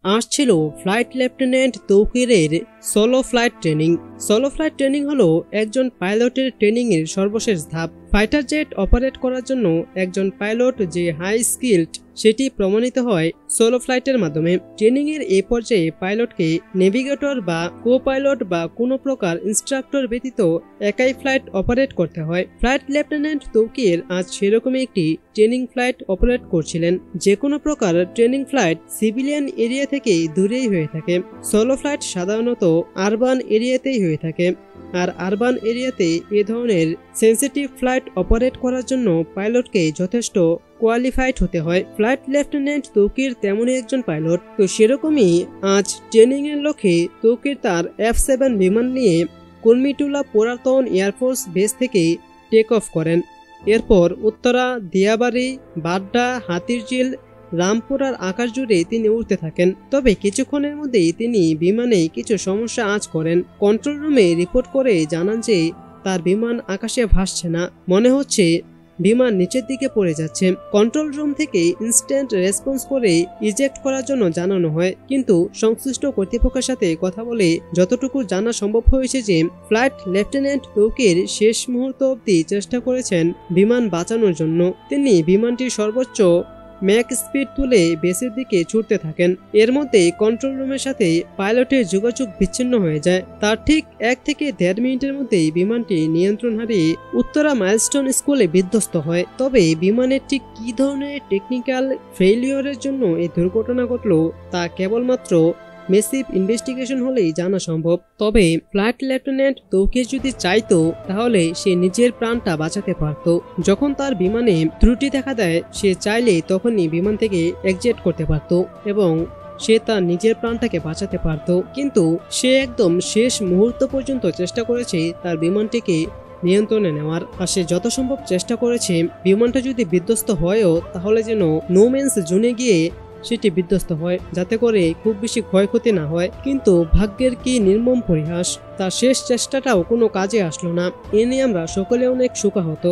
আজ ছিল flight lieutenant তৌকিরের solo flight training. Solo flight training হলো একজন পাইলটের ট্রেনিং এর সর্বশেষ ধাপ। ফাইটার জেট অপারেট করার জন্য একজন পাইলট যে হাই স্কিলড সেটি প্রমাণিত হয় সোলো ফ্লাইটের মাধ্যমে। ট্রেনিং এর এই পর্যায়ে পাইলটকে নেভিগেটর বা কো পাইলট বা কোনো প্রকার ইনস্ট্রাক্টর ব্যতীত একাই ফ্লাইট অপারেট করতে হয়। ফ্লাইট লেফটেন্যান্ট তৌকির আজ সেরকমই একটি ট্রেনিং ফ্লাইট অপারেট করছিলেন। যে কোনো প্রকার ট্রেনিং ফ্লাইট সিভিলিয়ান এরিয়া থেকে দূরেই হয়ে থাকে। সোলো ফ্লাইট সাধারণত আরবান এরিয়াতেই হয়ে থাকে, আর আরবান এরিয়াতে এ ধরনের সেন্সিটিভ ফ্লাইট অপারেট করার জন্য পাইলটকে যথেষ্ট কোয়ালিফাইড হতে হয়। ফ্লাইট লেফটেন্যান্ট তৌকির তেমনই একজন পাইলট। তো সেরকমই আজ ট্রেনিং এর লক্ষ্যে তৌকির তার F-7 বিমান নিয়ে কুর্মিটোলা পুরাতন এয়ারফোর্স বেস থেকে টেক অফ করেন। এরপর উত্তরা, দিয়াবাড়ি, বাড্ডা, হাতিরঝিল, রামপুরার আকাশ জুড়ে তিনি উড়তে থাকেন। তবে কিছুক্ষণের মধ্যেই তিনি বিমানে কিছু সমস্যা আঁচ করেন। কন্ট্রোল রুমে রিপোর্ট করে জানান যে তার বিমান আকাশে ভাসছে না, মনে হচ্ছে বিমান নিচের দিকে পড়ে যাচ্ছে। কন্ট্রোল রুম থেকে ইনস্ট্যান্ট রেসপন্স করে ইজেক্ট করার জন্য জানানো হয়, কিন্তু সংশ্লিষ্ট কর্তৃপক্ষের সাথে কথা বলে যতটুকু জানা সম্ভব হয়েছে যে ফ্লাইট লেফটেন্যান্ট তৌকির শেষ মুহূর্ত অবধি চেষ্টা করেছেন বিমান বাঁচানোর জন্য। তিনি বিমানটির সর্বোচ্চ ম্যাক স্পিড তুলে বেসের দিকে ছুটতে থাকেন। এর মধ্যে কন্ট্রোল রুমের সাথে পাইলটের যোগাযোগ বিচ্ছিন্ন হয়ে যায়। তার ঠিক 1 থেকে 1.5 মিনিটের মধ্যেই বিমানটি নিয়ন্ত্রণ হারিয়ে উত্তরা মাইলস্টোন স্কুলে বিধ্বস্ত হয়। তবে বিমানের ঠিক কী ধরনের টেকনিক্যাল ফেইলিওরের জন্য এই দুর্ঘটনা ঘটল তা কেবলমাত্র মেসিভ ইনভেস্টিগেশন হলেই জানা সম্ভব। তবে ফ্লাইট লেফটেন্যান্ট তৌকির যদি চাইতো তাহলে সে নিজের প্রাণটা বাঁচাতে পারত। যখন তার বিমানে ত্রুটি দেখা দেয় সে চাইলে তখনই বিমান থেকে এক্সিট করতে পারত এবং সে তার নিজের প্রাণটাকে বাঁচাতে পারত। কিন্তু সে একদম শেষ মুহূর্ত পর্যন্ত চেষ্টা করেছে তার বিমানটিকে নিয়ন্ত্রণে নেওয়ার, আর সে যত সম্ভব চেষ্টা করেছে বিমানটা যদি বিধ্বস্ত হয়ও তাহলে যেন নো ম্যানস জোনে গিয়ে সেটি বিধ্বস্ত হয়, যাতে করে খুব বেশি ক্ষয়ক্ষতি না হয়। কিন্তু ভাগ্যের কি নির্মম পরিহাস, তার শেষ চেষ্টাটাও কোনো কাজে আসলো না। এ নিয়ে আমরা সকলে অনেক শোকাহত।